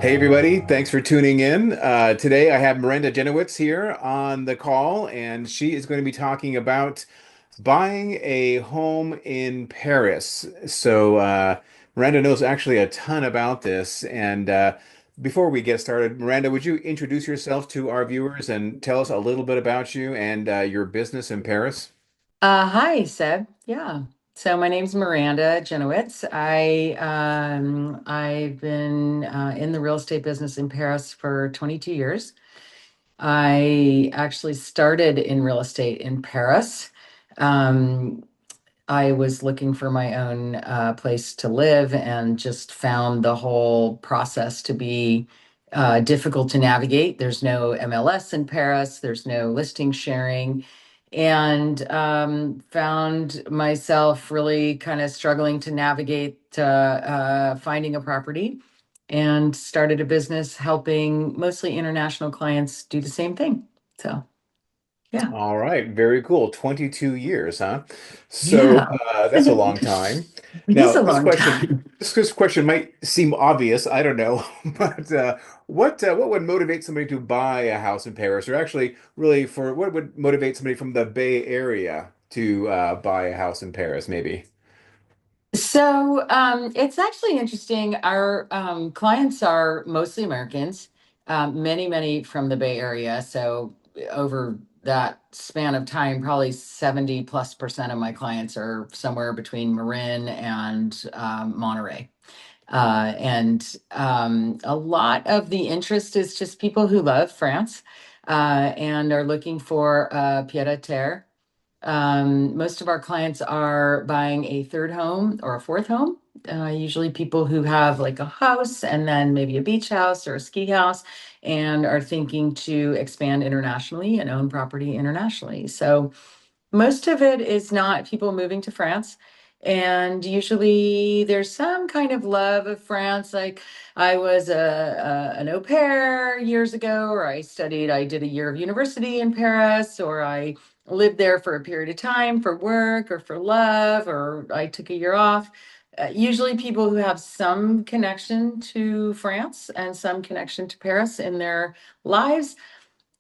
Hey everybody, thanks for tuning in. Today I have Miranda Jenowitz here on the call, and she is going to be talking about buying a home in Paris. Miranda knows actually a ton about this. And before we get started, Miranda, would you introduce yourself to our viewers and tell us a little bit about you and your business in Paris? Hi, Seb. Yeah. So my name's Miranda Jenowitz. I've been in the real estate business in Paris for 22 years. I actually started in real estate in Paris. Um, I was looking for my own place to live and just found the whole process to be difficult to navigate. There's no MLS in Paris, there's no listing sharing, and found myself really kind of struggling to navigate finding a property and started a business helping mostly international clients do the same thing. So, yeah. All right, very cool. 22 years, huh? Yeah. That's a long time. It is Now, a this long question time. this question might seem obvious, I don't know, but what would motivate somebody to buy a house in Paris, or actually really for what would motivate somebody from the Bay Area to buy a house in Paris, maybe? It's actually interesting. Our clients are mostly Americans, many from the Bay Area. So over that span of time, probably 70+% of my clients are somewhere between Marin and Monterey. A lot of the interest is just people who love France and are looking for pied à terre. Most of our clients are buying a third home or a fourth home. Usually people who have like a house and then maybe a beach house or a ski house and are thinking to expand internationally and own property internationally. So most of it is not people moving to France. And usually there's some kind of love of France. Like I was an au pair years ago, or I did a year of university in Paris, or I lived there for a period of time for work or for love, or I took a year off. Usually people who have some connection to France and some connection to Paris in their lives.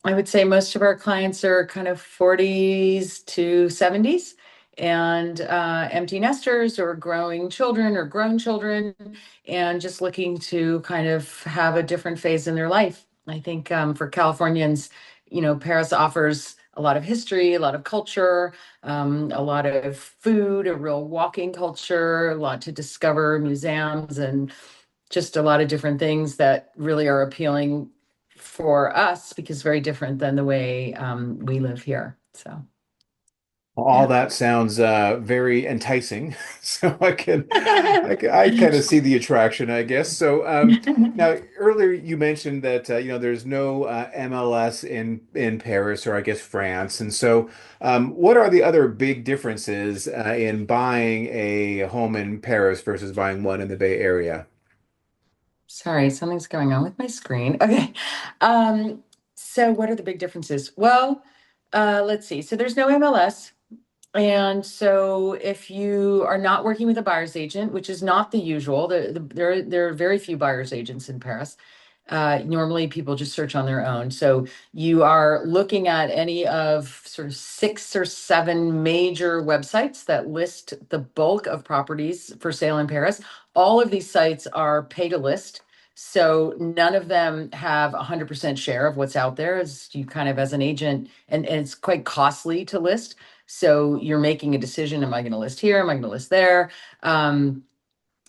I would say most of our clients are kind of 40s to 70s and empty nesters or growing children or grown children and just looking to kind of have a different phase in their life. I think for Californians, Paris offers a lot of history, a lot of culture, a lot of food, a real walking culture, a lot to discover, museums, and just a lot of different things that really are appealing for us because very different than the way we live here. So, All yeah. that sounds very enticing. So I kind of see the attraction, I guess. Now earlier you mentioned that there's no MLS in Paris or I guess France, and what are the other big differences in buying a home in Paris versus buying one in the Bay Area? Sorry, something's going on with my screen. Okay. Um, so what are the big differences? Well, let's see. So there's no MLS. And so if you are not working with a buyer's agent, which is not the usual, there are very few buyer's agents in Paris. Normally people just search on their own. So you are looking at any of sort of 6 or 7 major websites that list the bulk of properties for sale in Paris. All of these sites are pay to list. So none of them have 100% share of what's out there as you kind of as an agent, and it's quite costly to list. So you're making a decision, am I going to list here? Am I going to list there?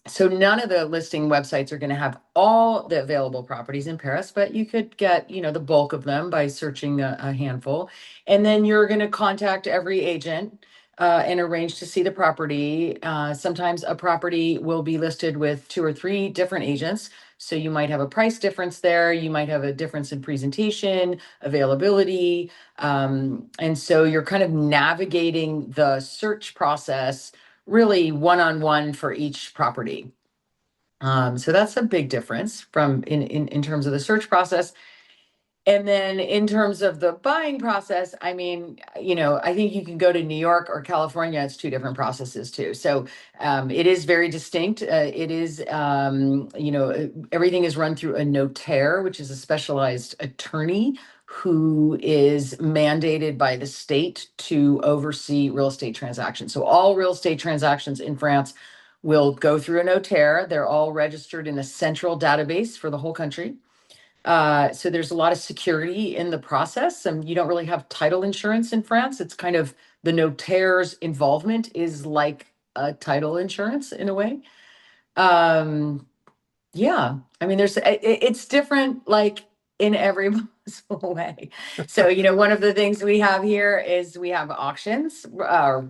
So none of the listing websites are going to have all the available properties in Paris, but you could get, the bulk of them by searching a handful. And then you're going to contact every agent and arrange to see the property. Sometimes a property will be listed with 2 or 3 different agents. So you might have a price difference there. You might have a difference in presentation, availability. And so you're kind of navigating the search process really one-on-one for each property. So that's a big difference from in terms of the search process. And then in terms of the buying process, I mean, I think you can go to New York or California. It's two different processes too. So it is very distinct. It is, everything is run through a notaire, which is a specialized attorney who is mandated by the state to oversee real estate transactions. So all real estate transactions in France will go through a notaire. They're all registered in a central database for the whole country. So there's a lot of security in the process, and you don't really have title insurance in France. It's kind of the notaire's involvement is like a title insurance in a way. Um, yeah, I mean, it's different like in every possible way. So, one of the things we have here is we have auctions,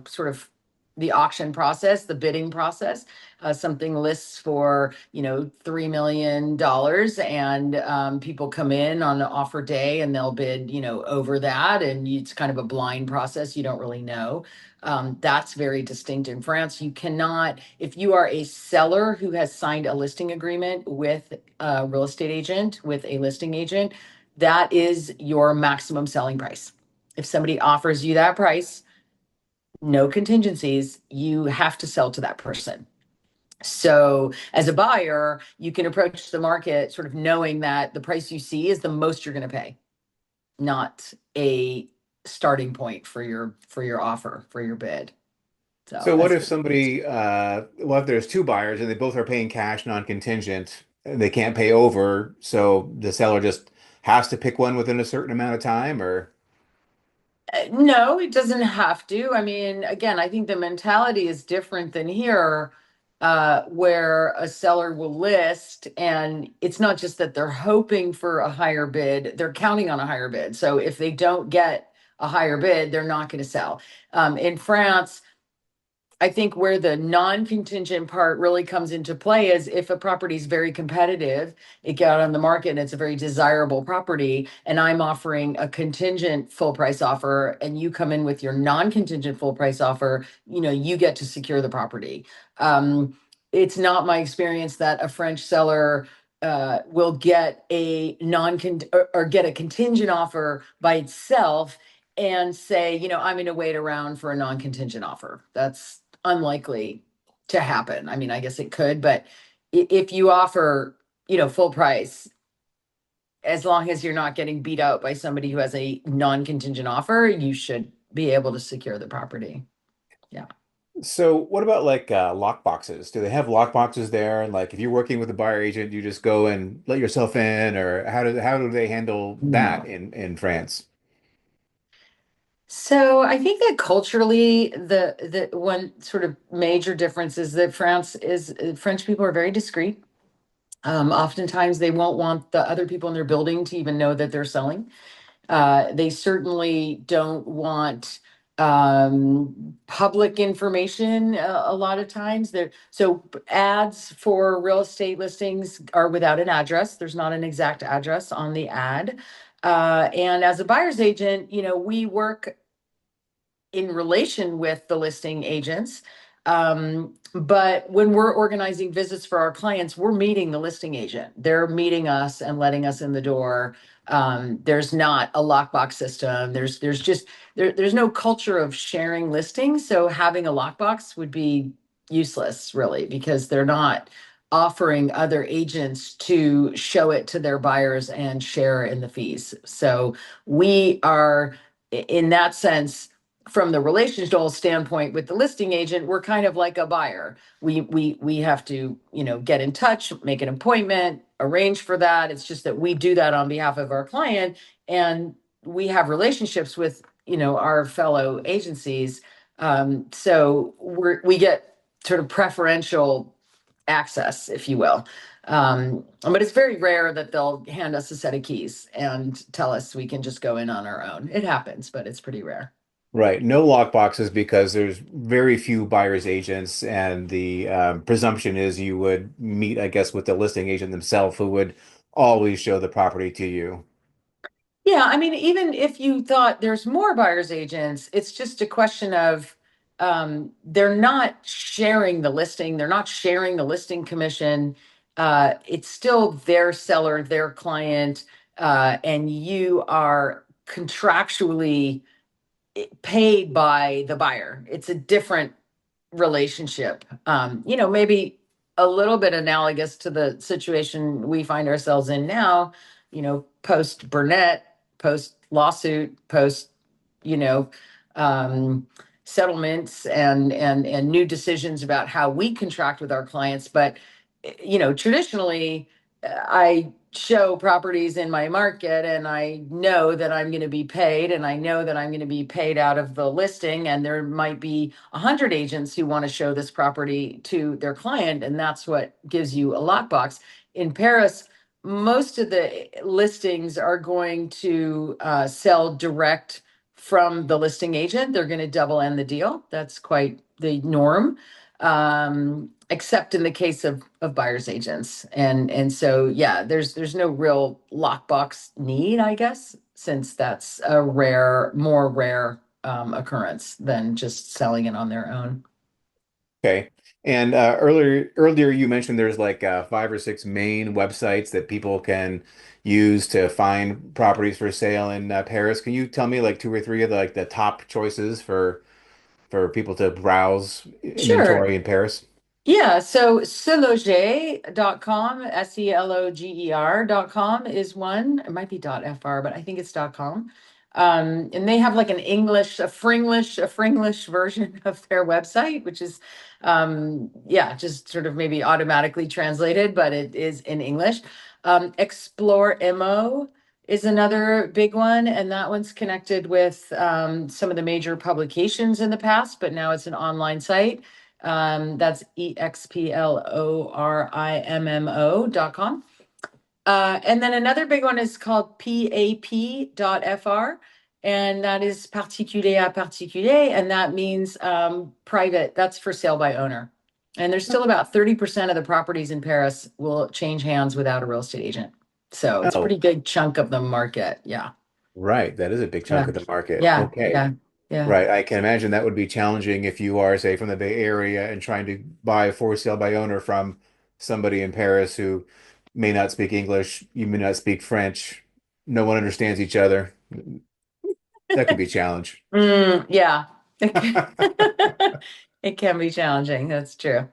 sort of the auction process, the bidding process. Something lists for, $3 million, and people come in on the offer day and they'll bid, over that. And it's kind of a blind process. You don't really know. That's very distinct in France. You cannot, if you are a seller who has signed a listing agreement with a real estate agent, with a listing agent, that is your maximum selling price. If somebody offers you that price, no contingencies, you have to sell to that person. So, as a buyer, you can approach the market sort of knowing that the price you see is the most you're going to pay, not a starting point for your offer, for your bid. So So what that's if somebody, what if there's two buyers and they both are paying cash non-contingent and they can't pay over, so the seller just has to pick one within a certain amount of time, or No, it doesn't have to. I mean, again, I think the mentality is different than here, where a seller will list, and it's not just that they're hoping for a higher bid, they're counting on a higher bid. So if they don't get a higher bid, they're not going to sell. In France, I think where the non-contingent part really comes into play is if a property is very competitive, it got on the market and it's a very desirable property, and I'm offering a contingent full price offer, and you come in with your non-contingent full price offer, you get to secure the property. It's not my experience that a French seller will get a non or get a contingent offer by itself and say, I'm going to wait around for a non-contingent offer. That's unlikely to happen. I mean, I guess it could, but if you offer, full price, as long as you're not getting beat out by somebody who has a non-contingent offer, you should be able to secure the property. Yeah. so what about like lock boxes? Do they have lock boxes there? And like if you're working with a buyer agent, you just go and let yourself in, or how do they handle that No. in France? So I think that culturally, the one sort of major difference is that French people are very discreet. Oftentimes, they won't want the other people in their building to even know that they're selling. They certainly don't want public information a lot of times. So ads for real estate listings are without an address. There's not an exact address on the ad. And as a buyer's agent, we work in relation with the listing agents. But when we're organizing visits for our clients, we're meeting the listing agent. They're meeting us and letting us in the door. There's not a lockbox system. There's no culture of sharing listings. So having a lockbox would be useless, really, because they're not offering other agents to show it to their buyers and share in the fees. So we are, in that sense, from the relational standpoint with the listing agent, we're kind of like a buyer. We have to, get in touch, make an appointment, arrange for that. It's just that we do that on behalf of our client, and we have relationships with, our fellow agencies. So we get sort of preferential access, if you will. But it's very rare that they'll hand us a set of keys and tell us we can just go in on our own. It happens, but it's pretty rare. Right, no lock boxes because there's very few buyer's agents, and the presumption is you would meet, I guess, with the listing agent themselves, who would always show the property to you. Yeah, I mean, even if you thought there's more buyer's agents, it's just a question of they're not sharing the listing, they're not sharing the listing commission. It's still their seller, their client. and you are contractually paid by the buyer. It's a different relationship. Maybe a little bit analogous to the situation we find ourselves in now, post Burnett, post lawsuit, post, you know, um, settlements and new decisions about how we contract with our clients. But, traditionally, I show properties in my market and I know that I'm going to be paid and I know that I'm going to be paid out of the listing, and there might be 100 agents who want to show this property to their client, and that's what gives you a lockbox. In Paris, most of the listings are going to sell direct from the listing agent. They're going to double end the deal. That's quite the norm, except in the case of buyer's agents. And so yeah, there's no real lockbox need, I guess, since that's a more rare occurrence than just selling it on their own. Okay. And earlier you mentioned there's like five or six main websites that people can use to find properties for sale in Paris. Can you tell me like two or three of the top choices for people to browse Sure. inventory in Paris? Yeah, so seloger.com, seloger.com is one. It might be .fr, but I think it's .com. And they have like an English, a Fringlish version of their website, which is, yeah, just sort of maybe automatically translated, but it is in English. Explore Mo is another big one, and that one's connected with some of the major publications in the past, but now it's an online site. That's explorimo.com. And then another big one is called pap.fr, and that is particulier à particulier, and that means private. That's for sale by owner. And there's still about 30% of the properties in Paris will change hands without a real estate agent. So it's a Oh, pretty big chunk of the market. Yeah. right. That is a big chunk Yeah. of the market. Yeah. Okay. Yeah. Yeah. Right. I can imagine that would be challenging if you are, say, from the Bay Area and trying to buy a for sale by owner from somebody in Paris who may not speak English, you may not speak French, no one understands each other. That could be a challenge. Yeah. It can, it can be challenging. That's true.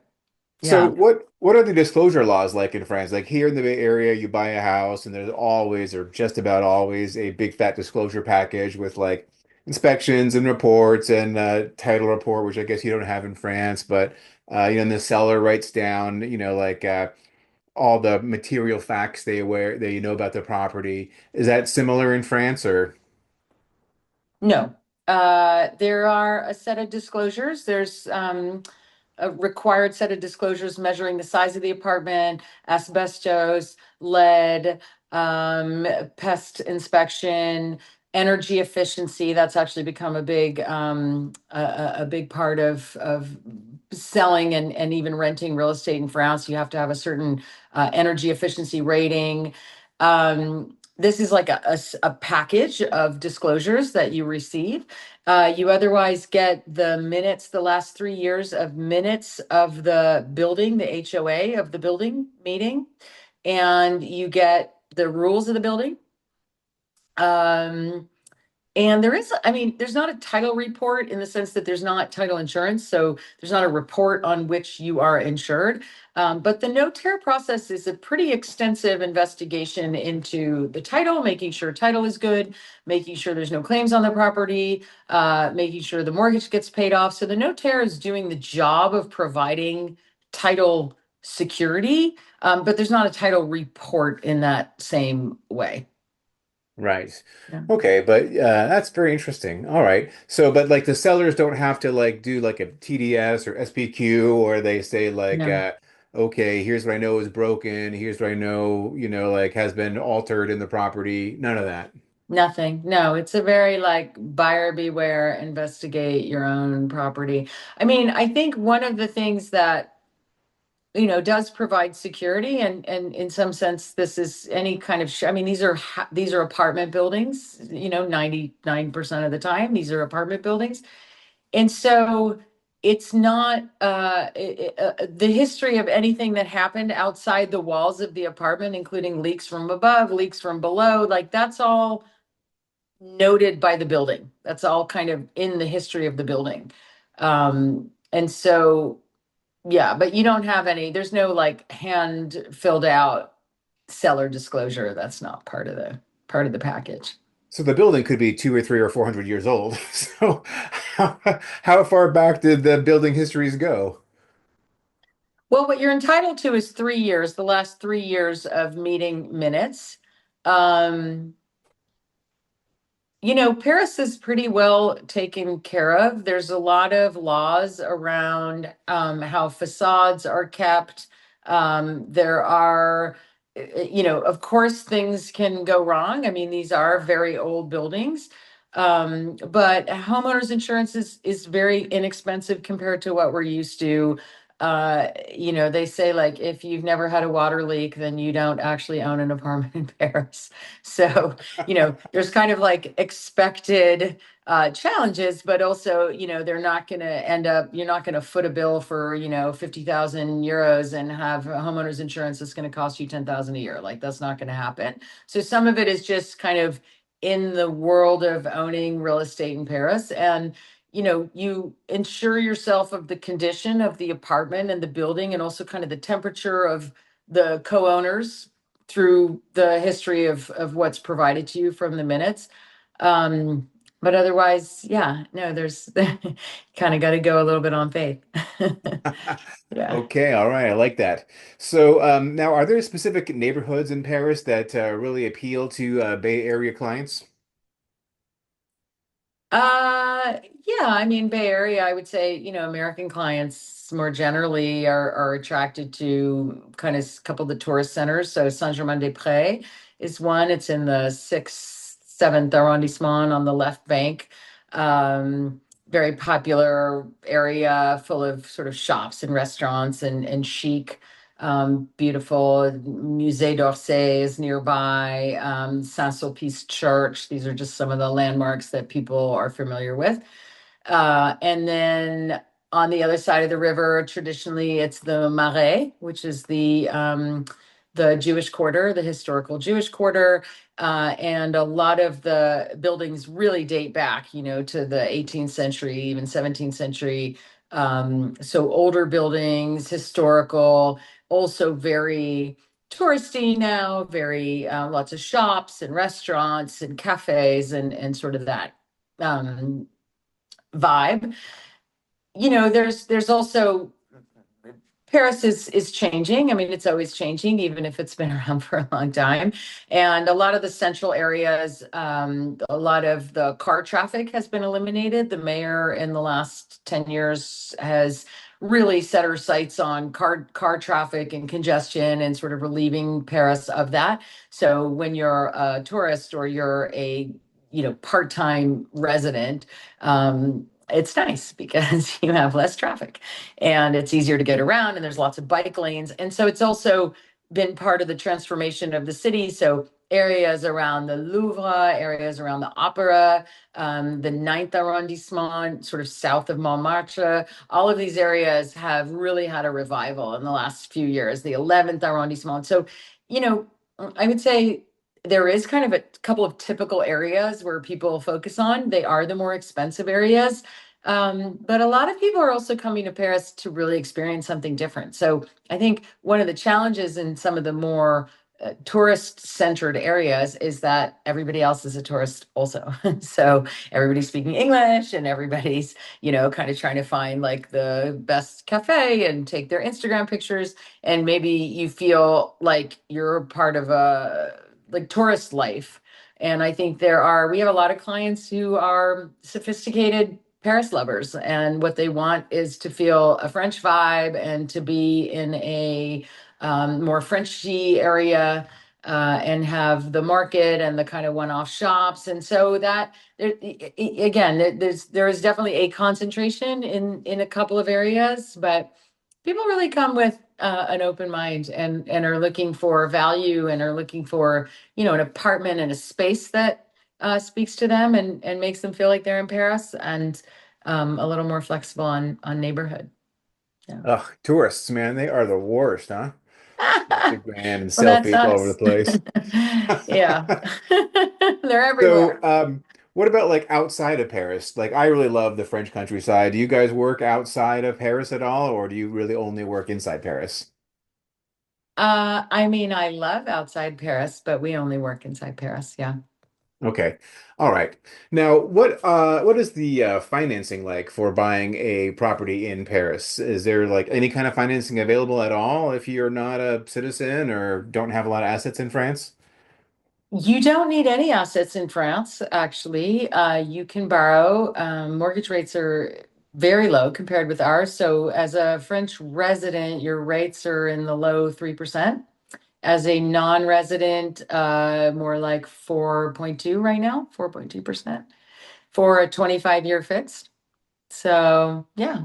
So Yeah. what are the disclosure laws like in France? Like here in the Bay Area, you buy a house and there's always or just about always a big fat disclosure package with like inspections and reports and title report, which I guess you don't have in France, but and the seller writes down, like all the material facts they know about the property. Is that similar in France or No. There are a set of disclosures. There's a required set of disclosures measuring the size of the apartment, asbestos, lead, um, pest inspection, energy efficiency. That's actually become a big part of selling and even renting real estate in France. You have to have a certain energy efficiency rating. This is like a package of disclosures that you receive. You otherwise get the minutes, the last 3 years of minutes of the building, the HOA of the building meeting, and you get the rules of the building. Um, and I mean, there's not a title report in the sense that there's not title insurance. So there's not a report on which you are insured. But the no-tear process is a pretty extensive investigation into the title, making sure title is good, making sure there's no claims on the property, making sure the mortgage gets paid off. So the no-tear is doing the job of providing title security, but there's not a title report in that same way. right? Yeah. Okay, but that's very interesting. All right. So, but like the sellers don't have to like do like a TDS or SPQ, or they say like, No. okay, here's what I know is broken. Here's what I know, like has been altered in the property. None of that. Nothing. No, it's a very like buyer beware, investigate your own property. I mean, I think one of the things that, does provide security and in some sense this is any kind of I mean, these are apartment buildings, 99% of the time these are apartment buildings. And so it's not the history of anything that happened outside the walls of the apartment, including leaks from above, leaks from below. Like that's all noted by the building. That's all kind of in the history of the building. And so, yeah, but you don't have any, there's no like hand filled out seller disclosure. That's not part of the package. So the building could be 2 or 3 or 400 years old. So how, how far back did the building histories go? Well, what you're entitled to is 3 years, the last 3 years of meeting minutes. Um, Paris is pretty well taken care of. There's a lot of laws around how facades are kept. There are, of course, things can go wrong. I mean, these are very old buildings, but homeowners insurance is very inexpensive compared to what we're used to. They say like if you've never had a water leak, then you don't actually own an apartment in Paris. So there's kind of like expected challenges, but also, they're not going to end up, you're not going to foot a bill for, 50,000 euros and have homeowners insurance that's going to cost you 10,000 a year. Like that's not going to happen. So some of it is just kind of in the world of owning real estate in Paris. And, you insure yourself of the condition of the apartment and the building and also kind of the temperature of the co-owners through the history of what's provided to you from the minutes. Um, but otherwise, yeah, no, there's kind of got to go a little bit on faith. Yeah. Okay, all right, I like that. So now, are there specific neighborhoods in Paris that really appeal to Bay Area clients? Yeah, I mean, Bay Area, I would say, American clients more generally are attracted to kind of a couple of the tourist centers. So Saint-Germain-des-Prés is one. It's in the sixth, seventh arrondissement on the left bank. Very popular area full of sort of shops and restaurants and chic. Beautiful. Musée d'Orsay is nearby. Saint-Sulpice Church. These are just some of the landmarks that people are familiar with. And then on the other side of the river, traditionally it's the Marais, which is the Jewish quarter, the historical Jewish quarter. And a lot of the buildings really date back, to the 18th century, even 17th century. So older buildings, historical, also very touristy now, very lots of shops and restaurants and cafes and sort of that vibe. There's also Paris is changing. I mean, it's always changing, even if it's been around for a long time. And a lot of the central areas, a lot of the car traffic has been eliminated. The mayor in the last 10 years has really set her sights on car traffic and congestion and sort of relieving Paris of that. So when you're a tourist or you're a part-time resident, it's nice because you have less traffic and it's easier to get around and there's lots of bike lanes. And so it's also been part of the transformation of the city. So areas around the Louvre, areas around the Opera, the Ninth Arrondissement, sort of south of Montmartre, all of these areas have really had a revival in the last few years, the 11th Arrondissement. So, you know, I would say there is kind of a couple of typical areas where people focus on. They are the more expensive areas. But a lot of people are also coming to Paris to really experience something different. So I think one of the challenges in some of the more tourist-centered areas is that everybody else is a tourist also. So everybody's speaking English and everybody's, kind of trying to find like the best cafe and take their Instagram pictures. And maybe you feel like you're part of a like tourist life. And I think we have a lot of clients who are sophisticated Paris lovers, and what they want is to feel a French vibe and to be in a more Frenchy area and have the market and the kind of one-off shops. And so that again, there is definitely a concentration in a couple of areas, but people really come with an open mind and are looking for value and are looking for an apartment and a space that speaks to them and makes them feel like they're in Paris. And a little more flexible on neighborhood. Yeah. Ugh, tourists, man, they are the worst, huh? Instagram and Well, that's selfies all over the us. place. Yeah. They're So, everywhere. what about like outside of Paris? Like, I really love the French countryside. Do you guys work outside of Paris at all, or do you really only work inside Paris? I mean, I love outside Paris, but we only work inside Paris. Yeah. Okay. All right. Now, what is the financing like for buying a property in Paris? Is there like any kind of financing available at all if you're not a citizen or don't have a lot of assets in France? You don't need any assets in France, actually. You can borrow. Mortgage rates are very low compared with ours. So, as a French resident, your rates are in the low 3%. As a non-resident, more like 4.2 right now, 4.2% for a 25-year fixed. So, yeah,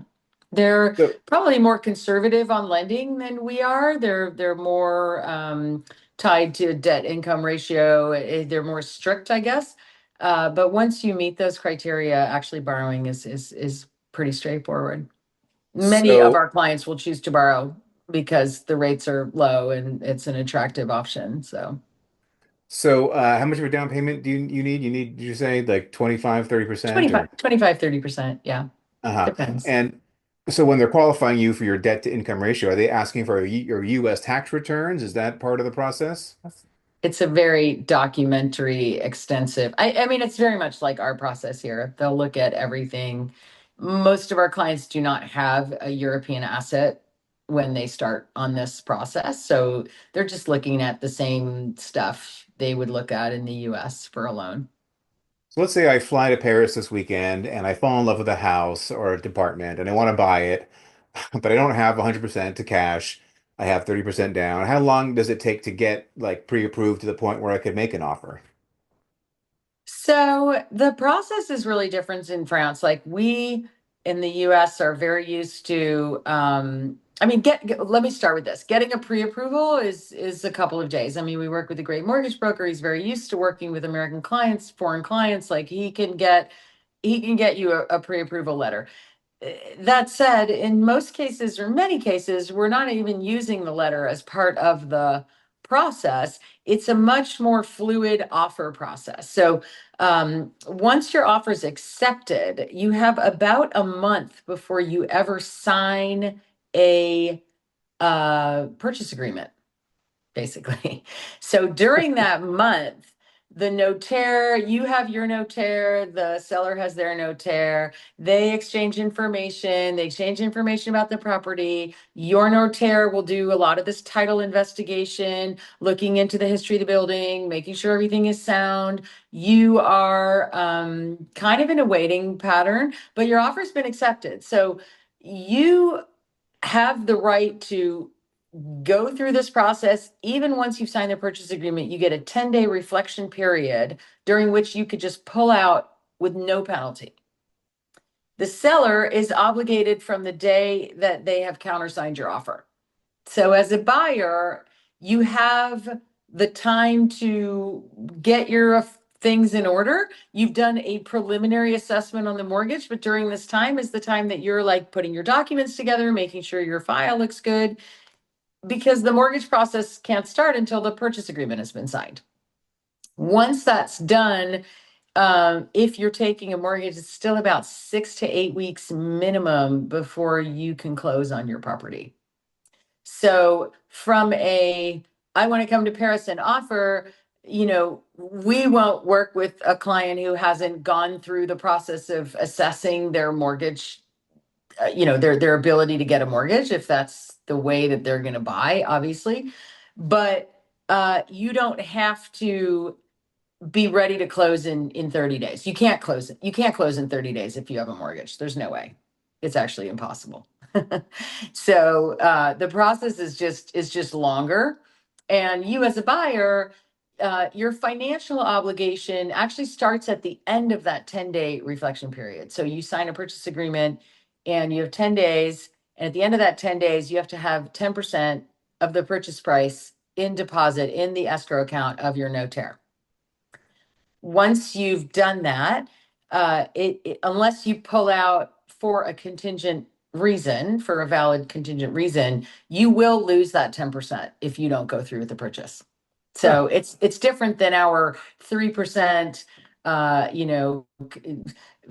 they're So, probably more conservative on lending than we are. They're more tied to debt income ratio. They're more strict, I guess. But once you meet those criteria, actually borrowing is pretty straightforward. Many of so, our clients will choose to borrow because the rates are low and it's an attractive option. So how much of a down payment do you need? Did you say like 25, 30% or? 25, 30%. Yeah, Uh-huh. depends. And so when they're qualifying you for your debt to income ratio, are they asking for your U.S. tax returns? Is that part of the process? It's a very documentary, extensive. I mean, it's very much like our process here. They'll look at everything. Most of our clients do not have a European asset when they start on this process. So they're just looking at the same stuff they would look at in the US for a loan. So let's say I fly to Paris this weekend and I fall in love with a house or a department and I want to buy it, but I don't have 100% to cash. I have 30% down. How long does it take to get like pre-approved to the point where I could make an offer? So the process is really different in France. Like we in the US are very used to I mean let me start with this. Getting a pre-approval is a couple of days. I mean, we work with a great mortgage broker. He's very used to working with American clients, foreign clients. Like he can get you a pre-approval letter. That said, in most cases or many cases, we're not even using the letter as part of the process. It's a much more fluid offer process. So once your offer is accepted, you have about a month before you ever sign a purchase agreement basically. So during that month, the notaire, you have your notaire, the seller has their notaire, they exchange information about the property. Your notaire will do a lot of this title investigation, looking into the history of the building, making sure everything is sound. You are kind of in a waiting pattern, but your offer's been accepted. So you have the right to go through this process. Even once you've signed the purchase agreement, you get a 10-day reflection period during which you could just pull out with no penalty. The seller is obligated from the day that they have countersigned your offer. So as a buyer, you have the time to get your things in order. You've done a preliminary assessment on the mortgage, but during this time is the time that you're like putting your documents together, making sure your file looks good, because the mortgage process can't start until the purchase agreement has been signed. Once that's done, if you're taking a mortgage, it's still about 6 to 8 weeks minimum before you can close on your property. So from I want to come to Paris and offer, we won't work with a client who hasn't gone through the process of assessing their mortgage, their ability to get a mortgage if that's the way that they're going to buy, obviously. But you don't have to be ready to close in 30 days. You can't close in 30 days if you have a mortgage. There's no way. It's actually impossible. So the process is just longer. And you as a buyer, your financial obligation actually starts at the end of that 10-day reflection period. So you sign a purchase agreement and you have 10 days. And at the end of that 10 days, you have to have 10% of the purchase price in deposit in the escrow account of your notaire. Once you've done that, unless you pull out for a contingent reason, for a valid contingent reason, you will lose that 10% if you don't go through with the purchase. Huh. So it's different than our 3%, uh, you know,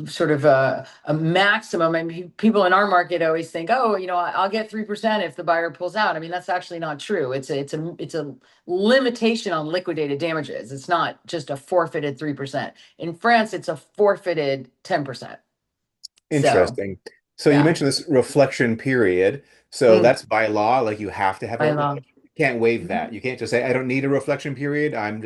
sort of a maximum. I mean, people in our market always think, oh, I'll get 3% if the buyer pulls out. I mean, that's actually not true. It's a limitation on liquidated damages. It's not just a forfeited 3%. In France, it's a forfeited 10%. So Interesting. So you yeah. mentioned this reflection period. So Mm, that's by law, like you have to have a, by like, law. you can't waive that. Mhm. You can't just say, I don't need a reflection period. I'm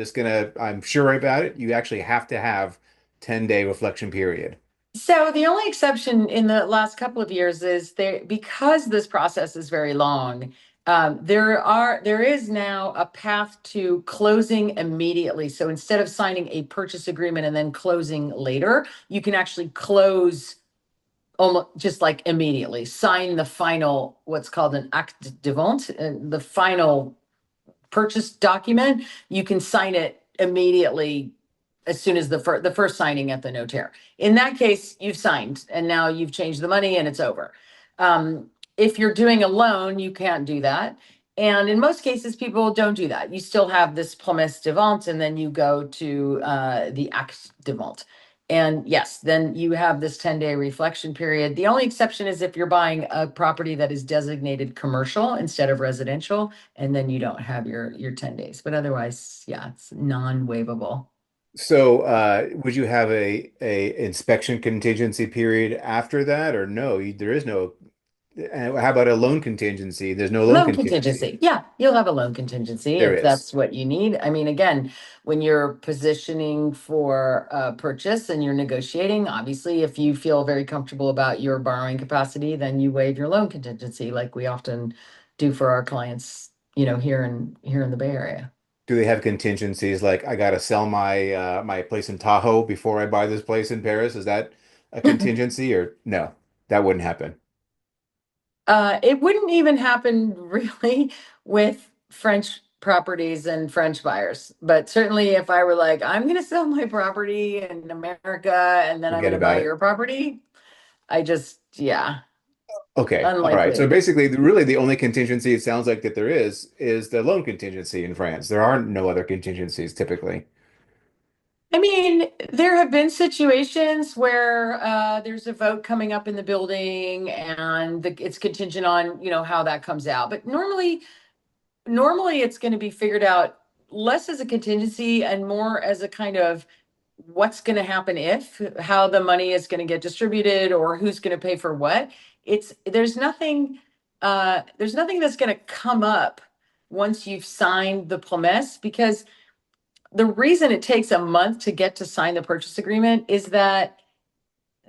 sure about it. You actually have to have 10-day reflection period. So the only exception in the last couple of years is there, because this process is very long. There is now a path to closing immediately. So instead of signing a purchase agreement and then closing later, you can actually close almost just like immediately. Sign the final, what's called an acte de vente, the final purchase document. You can sign it immediately as soon as the first signing at the notaire. In that case, you've signed and now you've changed the money and it's over. If you're doing a loan, you can't do that. And in most cases, people don't do that. You still have this promesse de vente, and then you go to the acte de vente. And yes, then you have this 10-day reflection period. The only exception is if you're buying a property that is designated commercial instead of residential, and then you don't have your 10 days. But otherwise, yeah, it's non-waivable. So would you have a inspection contingency period after that, or no? There is no. How about a loan contingency? There's no loan Loan contingency. contingency. Yeah, you'll have a loan contingency There if is. that's what you need. I mean, again, when you're positioning for a purchase and you're negotiating, obviously, if you feel very comfortable about your borrowing capacity, then you waive your loan contingency like we often do for our clients, here in the Bay Area. Do they have contingencies like I gotta sell my place in Tahoe before I buy this place in Paris? Is that a contingency or no? That wouldn't happen. It wouldn't even happen really with French properties and French buyers. But certainly if I were like, I'm going to sell my property in America and then I'm Forget going to buy about it. your property, yeah, Okay. All right. So unlikely. basically, really the only contingency it sounds like that there is the loan contingency in France. There are no other contingencies typically. I mean, there have been situations where there's a vote coming up in the building and it's contingent on, how that comes out. But normally it's going to be figured out less as a contingency and more as a kind of what's going to happen if, how the money is going to get distributed or who's going to pay for what. It's there's nothing that's going to come up once you've signed the promesse, because the reason it takes a month to get to sign the purchase agreement is that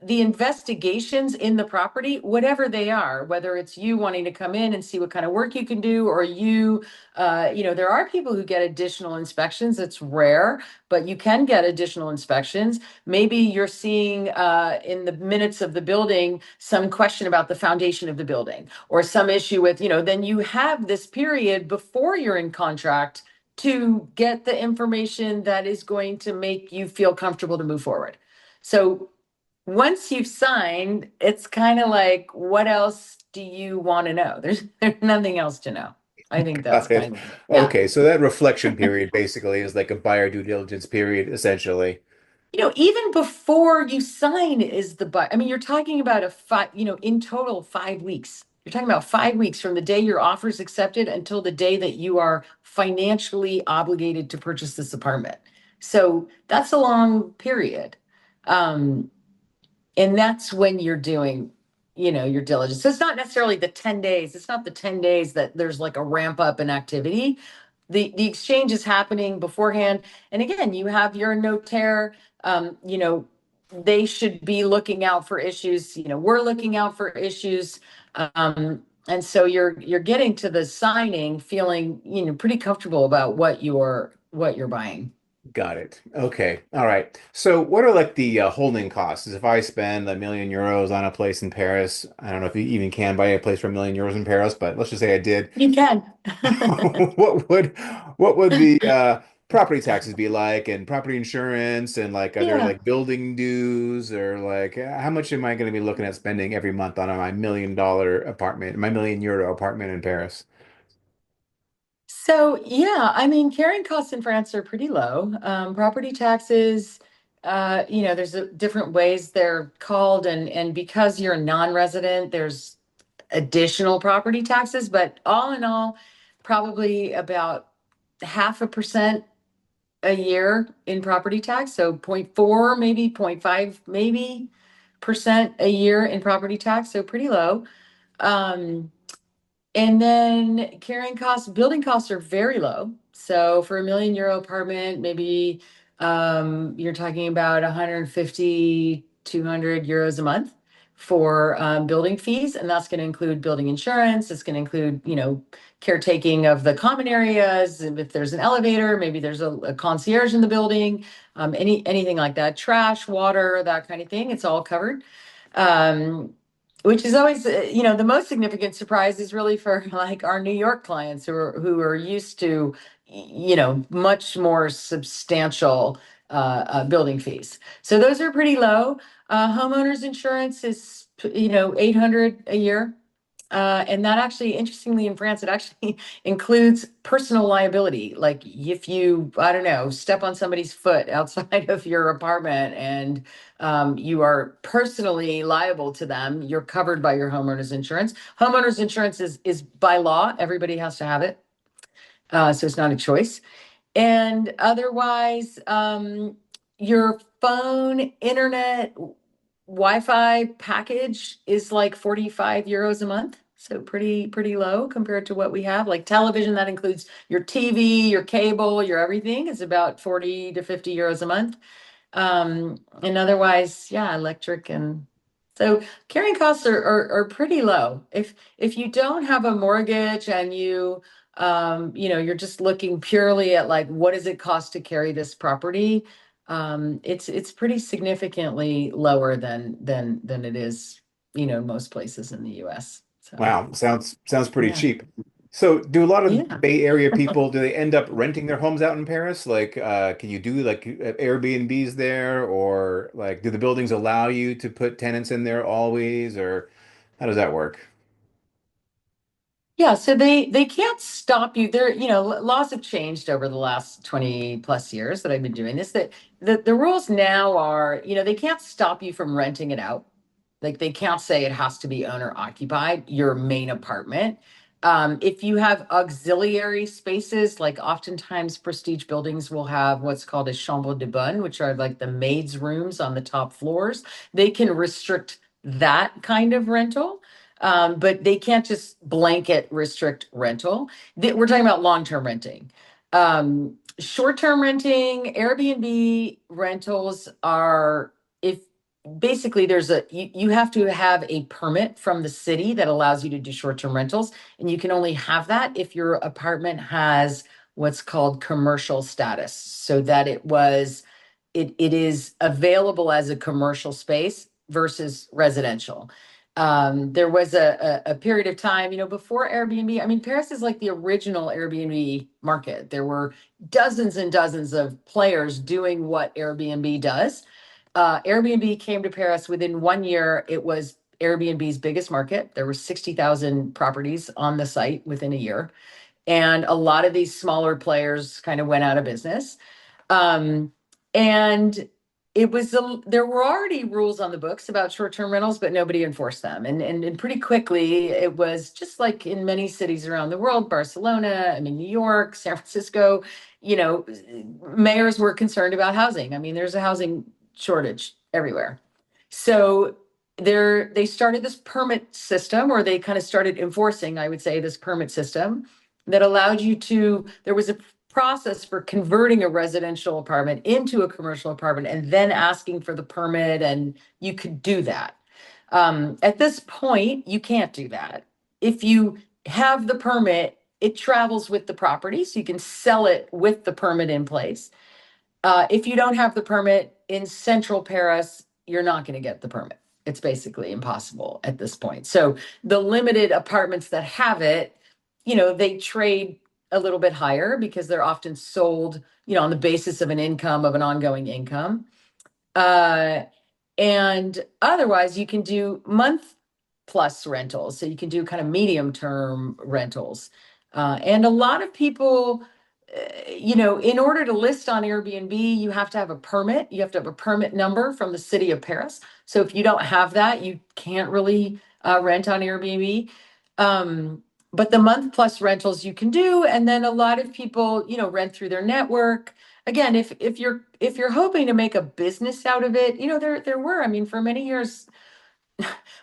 the investigations in the property, whatever they are, whether it's you wanting to come in and see what kind of work you can do, or there are people who get additional inspections. It's rare, but you can get additional inspections. Maybe you're seeing in the minutes of the building some question about the foundation of the building or some issue with, then you have this period before you're in contract to get the information that is going to make you feel comfortable to move forward. So once you've signed, it's kind of like, what else do you want to know? There's nothing else to know. I think that's Got it. kind of, yeah. Okay. So that reflection period basically is like a buyer due diligence period, essentially. Even before you sign is I mean, you're talking about in total 5 weeks. You're talking about 5 weeks from the day your offer is accepted until the day that you are financially obligated to purchase this apartment. So that's a long period. Um, And that's when you're doing, your diligence. So it's not necessarily the 10 days. It's not the 10 days that there's like a ramp up in activity. The exchange is happening beforehand. And again, you have your notaire, they should be looking out for issues. We're looking out for issues. And so you're getting to the signing feeling, pretty comfortable about what you're buying. Got it. Okay. All right. So what are like the holding costs? If I spend €1 million on a place in Paris, I don't know if you even can buy a place for €1 million in Paris, but let's just say I did. You can. What would what would the property taxes be like, and property insurance, and like, are there Yeah. like building dues, or like, how much am I going to be looking at spending every month on my $1 million apartment, my €1 million apartment in Paris? So yeah, I mean, carrying costs in France are pretty low. Property taxes, there's different ways they're called, and because you're a non-resident, there's additional property taxes. But all in all, probably about 0.5% a year in property tax. So 0.4, maybe 0.5, maybe percent a year in property tax. So pretty low. Um, and then carrying costs, building costs are very low. So for €1 million apartment, maybe you're talking about 150, €200 a month for building fees. And that's going to include building insurance. It's going to include, caretaking of the common areas. If there's an elevator, maybe there's a concierge in the building, anything like that, trash, water, that kind of thing. It's all covered. Um, which is always, the most significant surprise is really for like our New York clients who are used to, much more substantial building fees. So those are pretty low. Homeowners insurance is, 800 a year. And that actually, interestingly, in France, it actually includes personal liability. Like if you, I don't know, step on somebody's foot outside of your apartment and you are personally liable to them, you're covered by your homeowner's insurance. Homeowner's insurance is by law, everybody has to have it. So it's not a choice. And otherwise, your phone, internet, Wi-Fi package is like €45 a month. So pretty low compared to what we have. Like television, that includes your TV, your cable, your everything is about 40 to €50 a month. And otherwise, yeah, electric and so carrying costs are pretty low. If you don't have a mortgage and you're just looking purely at like what does it cost to carry this property, it's pretty significantly lower than it is, most places in the US. So Wow, sounds pretty yeah. cheap. So, do a lot of Yeah. Bay Area people do they end up renting their homes out in Paris? Like, can you do like Airbnbs there, or like, do the buildings allow you to put tenants in there always, or how does that work? Yeah, so they can't stop you. There, laws have changed over the last 20 plus years that I've been doing this. That the rules now are, they can't stop you from renting it out. Like they can't say it has to be owner occupied, your main apartment. If you have auxiliary spaces, like oftentimes prestige buildings will have what's called a chambre de bonne, which are like the maids' rooms on the top floors. They can restrict that kind of rental. But they can't just blanket restrict rental. We're talking about long-term renting. Short-term renting, Airbnb rentals are if basically you have to have a permit from the city that allows you to do short-term rentals, and you can only have that if your apartment has what's called commercial status, so that it is available as a commercial space versus residential. There was a period of time, before Airbnb. I mean, Paris is like the original Airbnb market. There were dozens and dozens of players doing what Airbnb does. Airbnb came to Paris within 1 year. It was Airbnb's biggest market. There were 60,000 properties on the site within a year. And a lot of these smaller players kind of went out of business. Um, and there were already rules on the books about short-term rentals, but nobody enforced them. And pretty quickly, it was just like in many cities around the world, Barcelona, I mean, New York, San Francisco, you know, mayors were concerned about housing. I mean, there's a housing shortage everywhere. So they started this permit system, or they kind of started enforcing, I would say, this permit system that allowed there was a process for converting a residential apartment into a commercial apartment and then asking for the permit, and you could do that. At this point, you can't do that. If you have the permit, it travels with the property, so you can sell it with the permit in place. If you don't have the permit in central Paris, you're not going to get the permit. It's basically impossible at this point. So the limited apartments that have it, they trade a little bit higher because they're often sold, on the basis of an income, of an ongoing income. Uh, and otherwise, you can do month plus rentals. So you can do kind of medium term rentals. And a lot of people, in order to list on Airbnb, you have to have a permit. You have to have a permit number from the city of Paris. So if you don't have that, you can't really rent on Airbnb. But the month plus rentals you can do, and then a lot of people, rent through their network. Again, if you're hoping to make a business out of it, there were, I mean, for many years,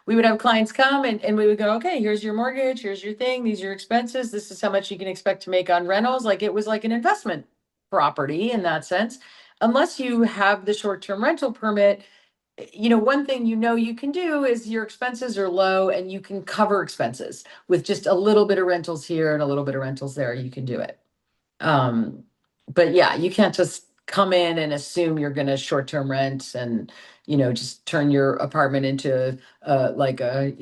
we would have clients come and we would go, okay, here's your mortgage, here's your thing, these are your expenses, this is how much you can expect to make on rentals. Like it was like an investment property in that sense. Unless you have the short-term rental permit, one thing you can do is your expenses are low and you can cover expenses with just a little bit of rentals here and a little bit of rentals there. You can do it. Um, but yeah, you can't just come in and assume you're going to short-term rent and, just turn your apartment into like a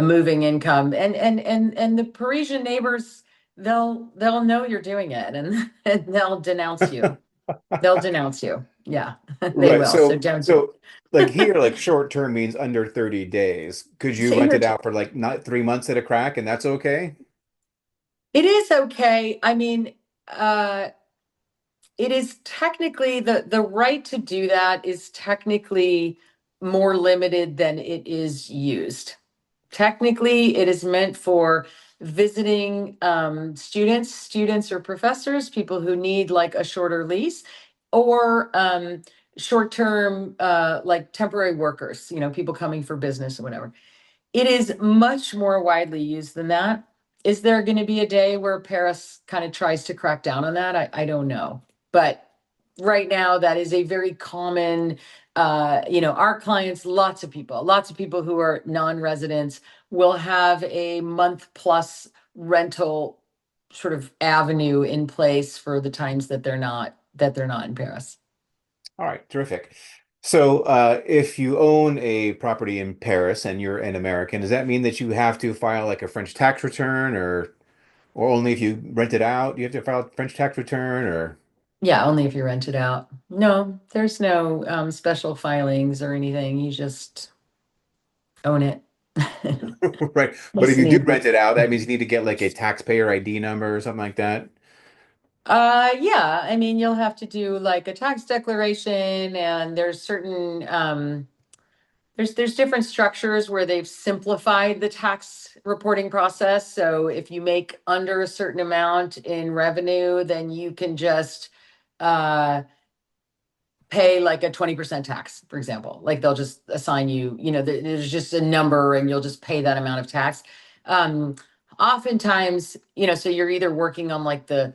moving income. And the Parisian neighbors, they'll know you're doing it and, and they'll denounce you. They'll denounce you. Yeah, they Right. will. So So don't do so like here, like short term means under 30 days. Could it. you Say rent here it too. out for like not 3 months at a crack and that's okay? It is okay. I mean, uh, it is technically the right to do that is technically more limited than it is used. Technically, it is meant for visiting students or professors, people who need like a shorter lease, or short-term like temporary workers, people coming for business or whatever. It is much more widely used than that. Is there going to be a day where Paris kind of tries to crack down on that? I don't know. But right now, that is a very common, our clients, lots of people who are non-residents will have a month plus rental sort of avenue in place for the times that they're not in Paris. All right, terrific. So if you own a property in Paris and you're an American, does that mean that you have to file like a French tax return or only if you rent it out, you have to file a French tax return or Yeah, only if you rent it out. No, there's no special filings or anything. You just own it. right. But if Just you do need rent the it out, that means you need to get like a taxpayer ID number or something like that. yeah, I mean you'll have to do like a tax declaration and there's certain there's different structures where they've simplified the tax reporting process. So if you make under a certain amount in revenue, then you can just uh pay like a 20% tax, for example. Like they'll just assign you, there's just a number and you'll just pay that amount of tax. Um, Oftentimes, so you're either working on like the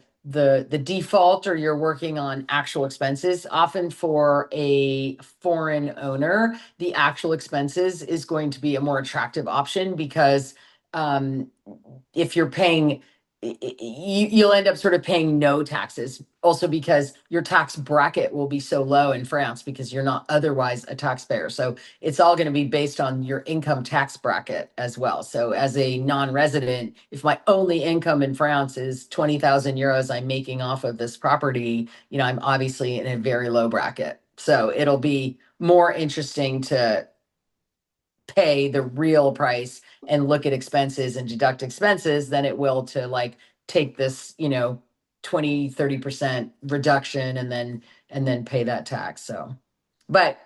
default or you're working on actual expenses. Often for a foreign owner, the actual expenses is going to be a more attractive option because um, if you're paying you'll end up sort of paying no taxes also because your tax bracket will be so low in France because you're not otherwise a taxpayer. So it's all going to be based on your income tax bracket as well. So as a non-resident, if my only income in France is 20,000 euros I'm making off of this property, I'm obviously in a very low bracket. So it'll be more interesting to pay the real price and look at expenses and deduct expenses than it will to like take this 20-30% reduction and then pay that tax. So but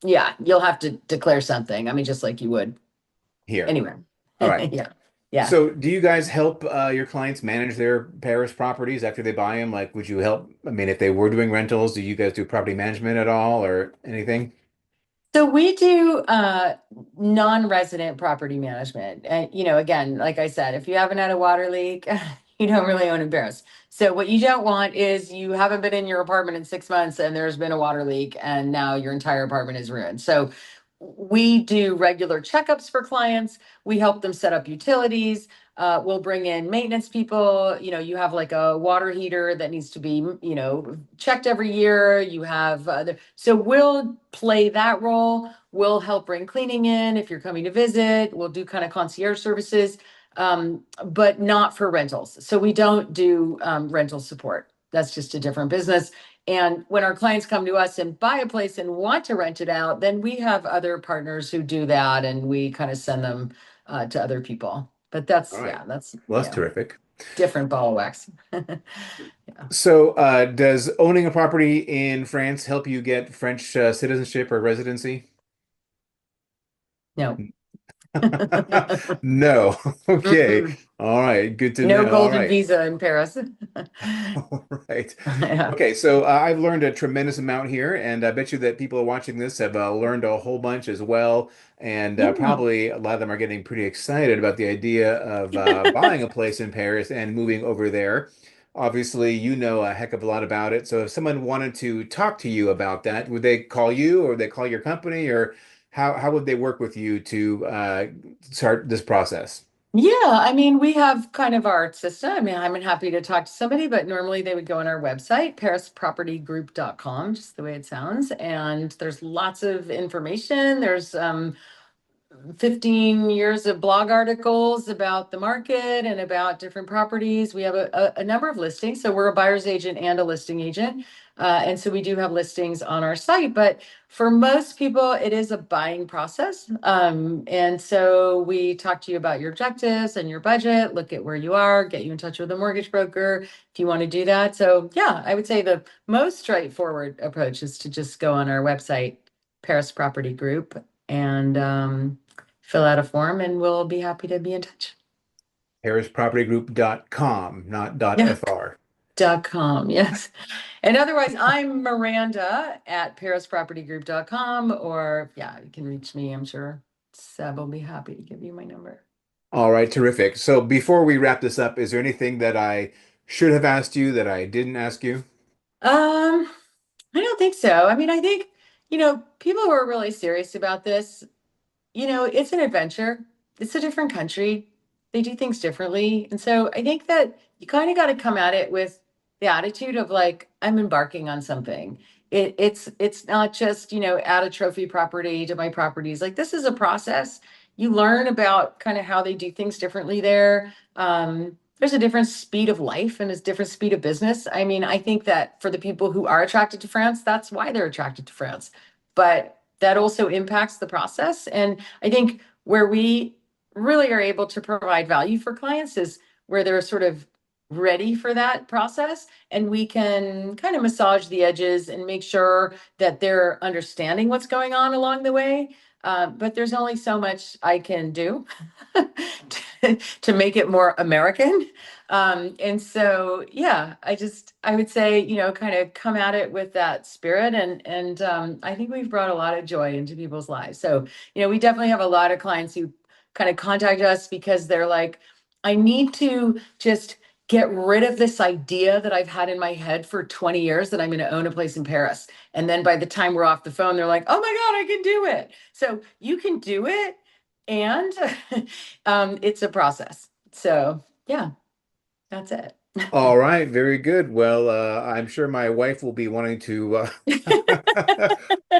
yeah, you'll have to declare something, I mean, just like you would Here. anywhere. All right. Yeah, yeah. So do you guys help your clients manage their Paris properties after they buy them? Like, would you help? I mean, if they were doing rentals, do you guys do property management at all or anything? So we do non-resident property management. And again, like I said, if you haven't had a water leak, you don't really own embarrass. So what you don't want is you haven't been in your apartment in 6 months and there's been a water leak and now your entire apartment is ruined. So we do regular checkups for clients. We help them set up utilities. We'll bring in maintenance people. You have like a water heater that needs to be, checked every year. You have, so we'll play that role. We'll help bring cleaning in if you're coming to visit. We'll do kind of concierge services. but not for rentals. So we don't do rental support. That's just a different business. And when our clients come to us and buy a place and want to rent it out, then we have other partners who do that, and we kind of send them to other people. But All that's, right. yeah, that's, Well, that's terrific. different ball of wax. Yeah. So, does owning a property in France help you get French citizenship or residency? No. No. Okay. Mm-mm. All right. Good to No know. All golden right. visa in Paris. All right. Yeah. Okay, so I've learned a tremendous amount here, and I bet you that people are watching this have learned a whole bunch as well. And Yeah. probably a lot of them are getting pretty excited about the idea of buying a place in Paris and moving over there. Obviously, you know a heck of a lot about it. So if someone wanted to talk to you about that, would they call you or would they call your company, or how would they work with you to start this process? Yeah, I mean, we have kind of our system. I mean, I'm happy to talk to somebody, but normally they would go on our website, parispropertygroup.com, just the way it sounds. And there's lots of information. There's 15 years of blog articles about the market and about different properties. We have a number of listings. So we're a buyer's agent and a listing agent. And so we do have listings on our site, but for most people, it is a buying process. And so we talk to you about your objectives and your budget, look at where you are, get you in touch with a mortgage broker if you want to do that. So yeah, I would say the most straightforward approach is to just go on our website, Paris Property Group, and fill out a form, and we'll be happy to be in touch. ParisPropertyGroup.com, not Yeah. .fr. .com, yes. And otherwise, I'm Miranda at parispropertygroup.com, or yeah, you can reach me. I'm sure Seb will be happy to give you my number. All right, terrific. So before we wrap this up, is there anything that I should have asked you that I didn't ask you? Um, I don't think so. I mean, I think, people who are really serious about this, it's an adventure. It's a different country. They do things differently. And so I think that you kind of got to come at it with the attitude of like, I'm embarking on something. It's not just, add a trophy property to my properties. Like this is a process. You learn about kind of how they do things differently there. There's a different speed of life and a different speed of business. I mean, I think that for the people who are attracted to France, that's why they're attracted to France. But that also impacts the process. And I think where we really are able to provide value for clients is where they're sort of ready for that process, and we can kind of massage the edges and make sure that they're understanding what's going on along the way. But there's only so much I can do to make it more American. And so, yeah, I would say, kind of come at it with that spirit. And I think we've brought a lot of joy into people's lives. So, we definitely have a lot of clients who kind of contact us because they're like, I need to just get rid of this idea that I've had in my head for 20 years that I'm going to own a place in Paris. And then by the time we're off the phone, they're like, oh my God, I can do it. So you can do it. And it's a process. So, yeah, that's it. All right, very good. Well, I'm sure my wife will be wanting to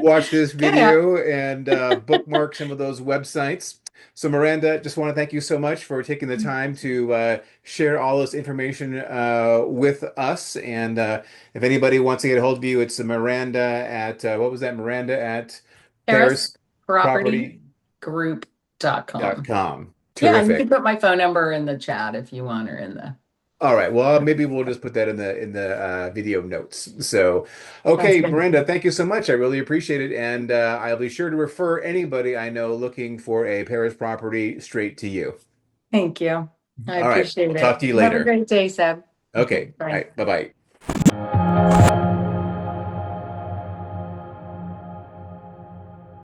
watch this Yeah. video and bookmark some of those websites. So, Miranda, just want to thank you so much for taking the time to share all this information with us. And if anybody wants to get a hold of you, it's Miranda at what was that? Miranda at Paris Property ParisProperty.com. Group.com. Yeah, and you can Terrific. put my phone number in the chat if you want, or in the. All right. Well, maybe we'll just put that in the video notes. So, Sounds okay, good. Miranda, thank you so much. I really appreciate it, and I'll be sure to refer anybody I know looking for a Paris property straight to you. Thank you. I All right. appreciate I'll it. talk to you Have a later. great day, Seb. Okay. All Bye. right. Bye-bye.